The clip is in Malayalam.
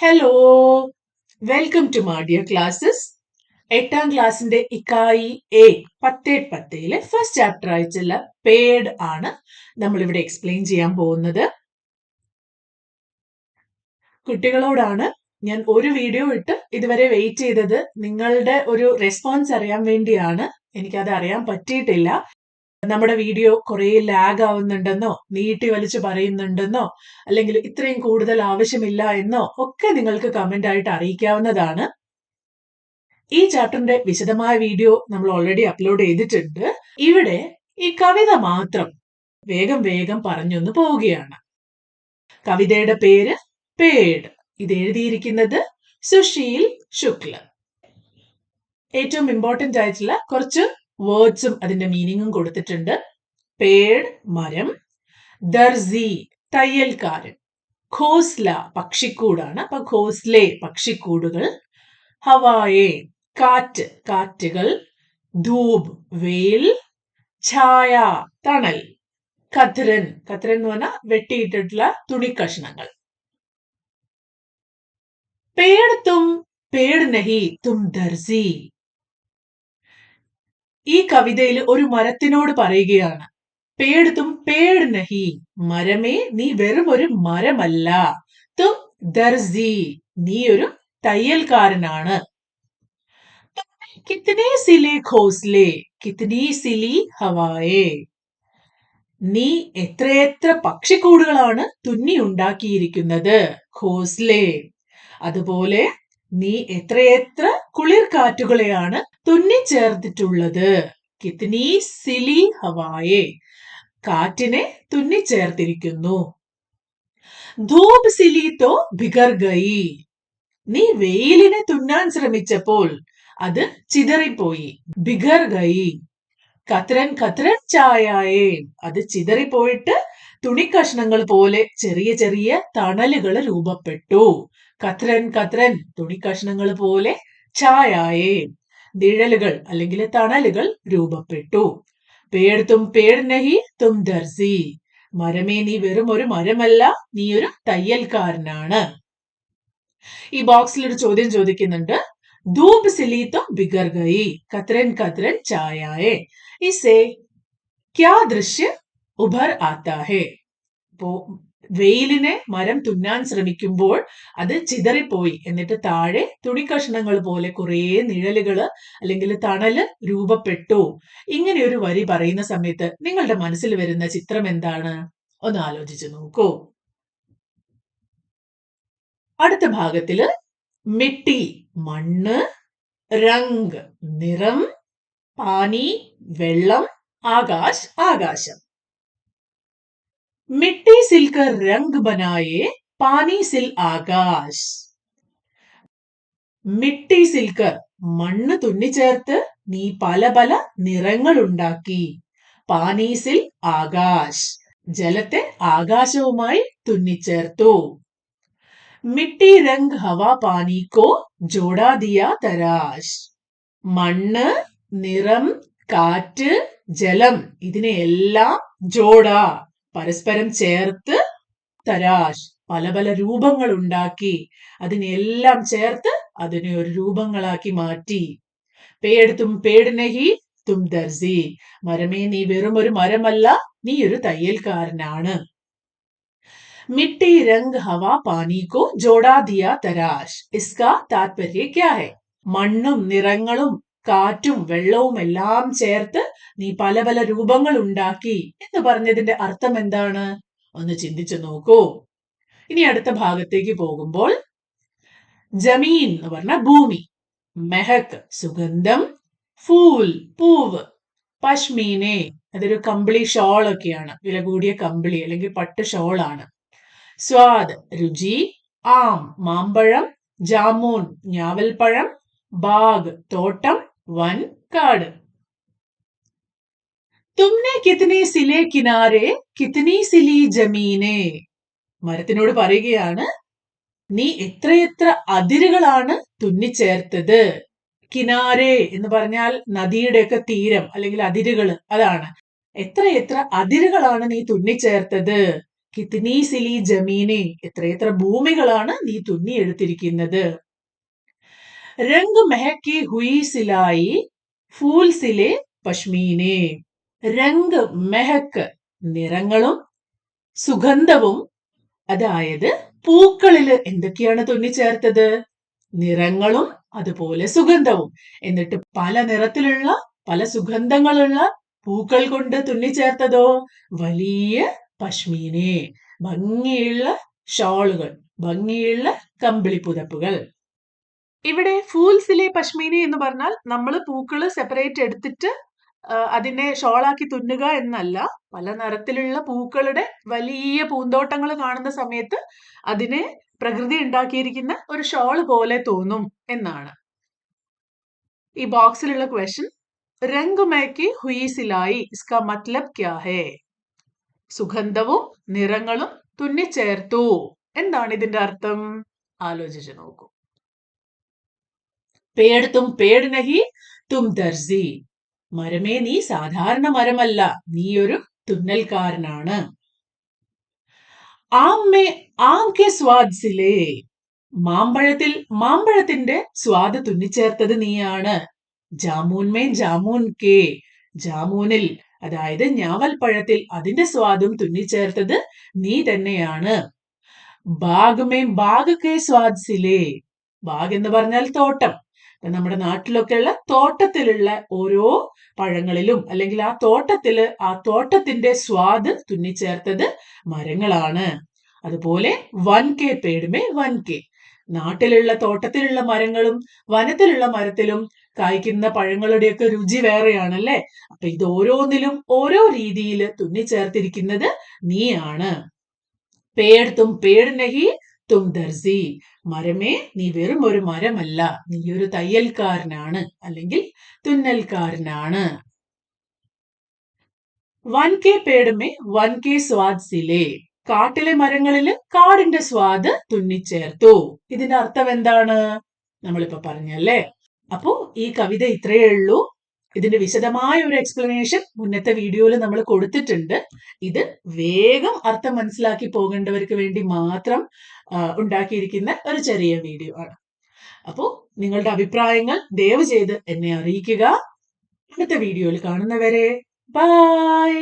Hello, welcome to Madiya classes. 8ാം ക്ലാസ്സിന്റെ ഇക്കായി എ 10-10 ഫസ്റ്റ് ചാപ്റ്റർ ആയിട്ടുള്ള പേഡ് ആണ് നമ്മളിവിടെ എക്സ്പ്ലെയിൻ ചെയ്യാൻ പോകുന്നത്. കുട്ടികളോടാണ് ഞാൻ ഒരു വീഡിയോ ഇട്ട് ഇതുവരെ വെയിറ്റ് ചെയ്തത്. നിങ്ങളുടെ ഒരു റെസ്പോൺസ് അറിയാൻ വേണ്ടിയാണ്. എനിക്കത് അറിയാൻ പറ്റിയിട്ടില്ല. നമ്മുടെ വീഡിയോ കുറെ ലാഗ് ആവുന്നുണ്ടെന്നോ നീട്ടി വലിച്ചു പറയുന്നുണ്ടെന്നോ അല്ലെങ്കിൽ ഇത്രയും കൂടുതൽ ആവശ്യമില്ല എന്നോ ഒക്കെ നിങ്ങൾക്ക് കമന്റ് ആയിട്ട് അറിയിക്കാവുന്നതാണ്. ഈ ചാപ്റ്ററിന്റെ വിശദമായ വീഡിയോ നമ്മൾ ഓൾറെഡി അപ്ലോഡ് ചെയ്തിട്ടുണ്ട്. ഇവിടെ ഈ കവിത മാത്രം വേഗം വേഗം പറഞ്ഞൊന്ന് പോവുകയാണ്. കവിതയുടെ പേര് പേഡ്. ഇത് എഴുതിയിരിക്കുന്നത് സുശീൽ ശുക്ല. ഏറ്റവും ഇമ്പോർട്ടന്റ് ആയിട്ടുള്ള കുറച്ച് വേർഡ്സും അതിന്റെ മീനിങ്ങും കൊടുത്തിട്ടുണ്ട്. പേഡ് മരം, ദർസി തയ്യൽക്കാരൻ, ഘോസ്ല പക്ഷിക്കൂടാണ്, അപ്പൊ ഘോസ്ലെ പക്ഷിക്കൂടുകൾ, ഹവായെ കാറ്റ് കാറ്റുകൾ, ധൂപ് വെയിൽ, ഛായ തണൽ, കത്രൻ കത്രൻ എന്ന് പറഞ്ഞാൽ വെട്ടിയിട്ടിട്ടുള്ള തുണിക്കഷ്ണങ്ങൾ. പേഡ് തും പേഡ് നഹി തും ദർസി. ഈ കവിതയിൽ ഒരു മരത്തിനോട് പറയുകയാണ്, പേഡ് തും പേഡ് നഹി, മരമേ നീ വെറും ഒരു മരമല്ല, തും ദർസി നീ ഒരു തയ്യൽക്കാരനാണ്. കിത്നെ സിലെ ഘോസ്ലെ കിത്നി സിലി ഹവായെ, നീ എത്രയെത്ര പക്ഷിക്കൂടുകളാണ് തുന്നി ഉണ്ടാക്കിയിരിക്കുന്നത്. ഘോസ്ലെ. അതുപോലെ നീ എത്രയെത്ര കുളിർക്കാറ്റുകളെയാണ് തുന്നിച്ചേർത്തിട്ടുള്ളത്. കിത്നി സിലി ഹവായെ, കാറ്റിനെ തുന്നിച്ചേർത്തിരിക്കുന്നു. ധൂപ് സിലി തോ ഭിഗർ ഗയി, നീ വെയിലിനെ തുന്നാൻ ശ്രമിച്ചപ്പോൾ അത് ചിതറിപ്പോയി. ഭിഗർ ഗയി. കത്രൻ കത്രൻ ചായായേ, അത് ചിതറിപ്പോയിട്ട് തുണിക്കഷ്ണങ്ങൾ പോലെ ചെറിയ ചെറിയ തണലുകൾ രൂപപ്പെട്ടു. കത്രൻ കത്രൻ തുണിക്കഷ്ണങ്ങൾ പോലെ, ഛായായേ നിഴലുകൾ അല്ലെങ്കിൽ തണലുകൾ രൂപപ്പെട്ടു. പേഡ് തും പേഡ് നഹി തും ദർസി, മരമേ നീ വെറും ഒരു മരമല്ല, നീ ഒരു തയ്യൽക്കാരനാണ്. ഈ ബോക്സിൽ ഒരു ചോദ്യം ചോദിക്കുന്നുണ്ട്. ധൂപ് സിലി തോ ബിഗർ ഗയി, കത്രൻ കത്രൻ ഛായായേ, ഇസേ ക്യാ ദൃശ്യ ഉഭർ ആത്താ ഹേ. അപ്പോ വെയിലിനെ മരം തുന്നാൻ ശ്രമിക്കുമ്പോൾ അത് ചിതറിപ്പോയി, എന്നിട്ട് താഴെ തുണിക്കഷ്ണങ്ങൾ പോലെ കുറെ നിഴലുകള് അല്ലെങ്കിൽ തണല് രൂപപ്പെട്ടു. ഇങ്ങനെ ഒരു വരി പറയുന്ന സമയത്ത് നിങ്ങളുടെ മനസ്സിൽ വരുന്ന ചിത്രം എന്താണ്? ഒന്ന് ആലോചിച്ചു നോക്കൂ. അടുത്ത ഭാഗത്തില് മിട്ടി മണ്ണ്, രംഗ് നിറം, പാനി വെള്ളം, ആകാശ് ആകാശം. മിട്ടി സിൽക്കർ രംഗ് ബനായേ പാനി സിൽ ആകാശ്. മിട്ടി സിൽക്കർ മണ്ണ് തുന്നിച്ചേർത്ത് നീ പല പല നിറങ്ങൾ ഉണ്ടാക്കി. പാനി സിൽ ആകാശ് ജലത്തെ ആകാശവുമായി തുന്നിച്ചേർത്തു. മിട്ടി രംഗ് ഹവാ പാനി കോ ജോഡാ ദിയാ തരാശ്. മണ്ണ്, നിറം, കാറ്റ്, ജലം ഇതിനെയെല്ലാം ജോഡാ പരസ്പരം ചേർത്ത്, തരാശ് പല പല രൂപങ്ങൾ ഉണ്ടാക്കി, അതിനെല്ലാം ചേർത്ത് അതിനെ ഒരു രൂപങ്ങളാക്കി മാറ്റി. പേഡ് തും പേഡ് നഹി തും ദർസി, മരമേ നീ വെറും ഒരു മരമല്ല, നീ ഒരു തയ്യൽക്കാരനാണ്. മിട്ടി രംഗ് ഹവാ പാനി കോ ജോഡാ ദിയാ തരാശ്, ഇസ്കാ താത്പര്യ ക്യാ ഹൈ. മണ്ണും നിറങ്ങളും കാറ്റും വെള്ളവും എല്ലാം ചേർത്ത് നീ പല പല രൂപങ്ങൾ ഉണ്ടാക്കി എന്ന് പറഞ്ഞതിന്റെ അർത്ഥം എന്താണ്? ഒന്ന് ചിന്തിച്ചു നോക്കൂ. ഇനി അടുത്ത ഭാഗത്തേക്ക് പോകുമ്പോൾ, ജമീൻ എന്ന് പറഞ്ഞ ഭൂമി, മെഹക് സുഗന്ധം, ഫൂൽ പൂവ്, പശ്മീനെ അതൊരു കമ്പിളി ഷോൾ ഒക്കെയാണ്, വില കൂടിയ കമ്പിളി അല്ലെങ്കിൽ പട്ട് ഷോളാണ്. സ്വാദ് രുചി, ആം മാമ്പഴം, ജാമൂൻ ഞാവൽപ്പഴം, ബാഗ് തോട്ടം, വൻ കാട്. തുമ്നെ കിത്നി സിലെ കിനാരെ കിത്നി സിലി ജമീനെ, മരത്തിനോട് പറയുകയാണ്, നീ എത്രയെത്ര അതിരുകളാണ് തുന്നിച്ചേർത്തത്. കിനാരെ എന്ന് പറഞ്ഞാൽ നദിയുടെയൊക്കെ തീരം അല്ലെങ്കിൽ അതിരുകൾ, അതാണ്. എത്രയെത്ര അതിരുകളാണ് നീ തുന്നിച്ചേർത്തത്. കിത്നി സിലി ജമീനെ, എത്രയെത്ര ഭൂമികളാണ് നീ തുന്നിയെടുത്തിരിക്കുന്നത്. രംഗ് മെഹക്കി ഹുയി സിലായി ഫൂൽ സിലെ പശ്മീനെ. രംഗ് മെഹക്ക് നിറങ്ങളും സുഗന്ധവും, അതായത് പൂക്കളില് എന്തൊക്കെയാണ് തുന്നിച്ചേർത്തത്? നിറങ്ങളും അതുപോലെ സുഗന്ധവും. എന്നിട്ട് പല നിറത്തിലുള്ള പല സുഗന്ധങ്ങളുള്ള പൂക്കൾ കൊണ്ട് തുന്നിച്ചേർത്തതോ വലിയ പശ്മീനെ, ഭംഗിയുള്ള ഷോളുകൾ, ഭംഗിയുള്ള കമ്പിളി പുതപ്പുകൾ. ഇവിടെ ഫൂൽസിലെ പശ്മീനെ എന്ന് പറഞ്ഞാൽ നമ്മൾ പൂക്കള് സെപ്പറേറ്റ് എടുത്തിട്ട് അതിനെ ഷോളാക്കി തുന്നുക എന്നല്ല. പല നിറത്തിലുള്ള പൂക്കളുടെ വലിയ പൂന്തോട്ടങ്ങൾ കാണുന്ന സമയത്ത് അതിനെ പ്രകൃതി ഉണ്ടാക്കിയിരിക്കുന്ന ഒരു ഷോള് പോലെ തോന്നും എന്നാണ്. ഈ ബോക്സിലുള്ള ക്വസ്റ്റ്യൻ, രംഗ് മേക്കി ഹുയി സിലായി ഇസ്കാ മത്ലബ് ക്യാ ഹേ? സുഗന്ധവും നിറങ്ങളും തുന്നിച്ചേർത്തു, എന്താണ് ഇതിന്റെ അർത്ഥം? ആലോചിച്ച് നോക്കൂ. പേട് തും പേട് നഹി തും ദർസി. മരമേ നീ സാധാരണ മരമല്ല, നീ ഒരു തുന്നൽക്കാരനാണ്. ആം മേ ആം കെ സ്വാദ് സിലേ. മാമ്പഴത്തിൽ മാമ്പഴത്തിന്റെ സ്വാദ് തുന്നിച്ചേർത്തത് നീയാണ്. Jamun may jamun K. ജാമൂനിൽ, അതായത് ഞാവൽപ്പഴത്തിൽ അതിന്റെ സ്വാദും തുന്നിച്ചേർത്തത് നീ തന്നെയാണ്. ബാഗ് മേ ബാഗ് കെ സ്വാദ് സിലേ. ബാഗ് എന്ന് പറഞ്ഞാൽ തോട്ടം. നമ്മുടെ നാട്ടിലൊക്കെയുള്ള തോട്ടത്തിലുള്ള ഓരോ പഴങ്ങളിലും അല്ലെങ്കിൽ ആ തോട്ടത്തില് ആ തോട്ടത്തിന്റെ സ്വാദ് തുന്നിച്ചേർത്തത് മരങ്ങളാണ്. അതുപോലെ വൻ കെ പേടുമേ വൻ കെ. നാട്ടിലുള്ള തോട്ടത്തിലുള്ള മരങ്ങളും വനത്തിലുള്ള മരത്തിലും കായ്ക്കുന്ന പഴങ്ങളുടെയൊക്കെ രുചി വേറെയാണല്ലേ. അപ്പൊ ഇത് ഓരോന്നിലും ഓരോ രീതിയിൽ തുന്നിച്ചേർത്തിരിക്കുന്നത് നീയാണ്. പേട് തും പേട് നഹി തും ദർസി. മരമേ നീ വെറും ഒരു മരമല്ല, നീ ഒരു തയ്യൽക്കാരനാണ് അല്ലെങ്കിൽ തുന്നൽക്കാരനാണ്. വൻ കെ പേടുമേ വൻ കെ സ്വാദ് സിലേ. കാട്ടിലെ മരങ്ങളില് കാടിന്റെ സ്വാദ് തുന്നിച്ചേർത്തു. ഇതിന്റെ അർത്ഥം എന്താണ്? നമ്മളിപ്പോ പറഞ്ഞല്ലേ. അപ്പോ ഈ കവിത ഇത്രയേ ഉള്ളൂ. ഇതിന്റെ വിശദമായ ഒരു എക്സ്പ്ലനേഷൻ മുന്നത്തെ വീഡിയോയിൽ നമ്മൾ കൊടുത്തിട്ടുണ്ട്. ഇത് വേഗം അർത്ഥം മനസ്സിലാക്കി പോകേണ്ടവർക്ക് വേണ്ടി മാത്രം ഉണ്ടാക്കിയിരിക്കുന്ന ഒരു ചെറിയ വീഡിയോ ആണ്. അപ്പോ നിങ്ങളുടെ അഭിപ്രായങ്ങൾ ദയവ് ചെയ്ത് എന്നെ അറിയിക്കുക. അടുത്ത വീഡിയോയിൽ കാണുന്നവരെ ബൈ.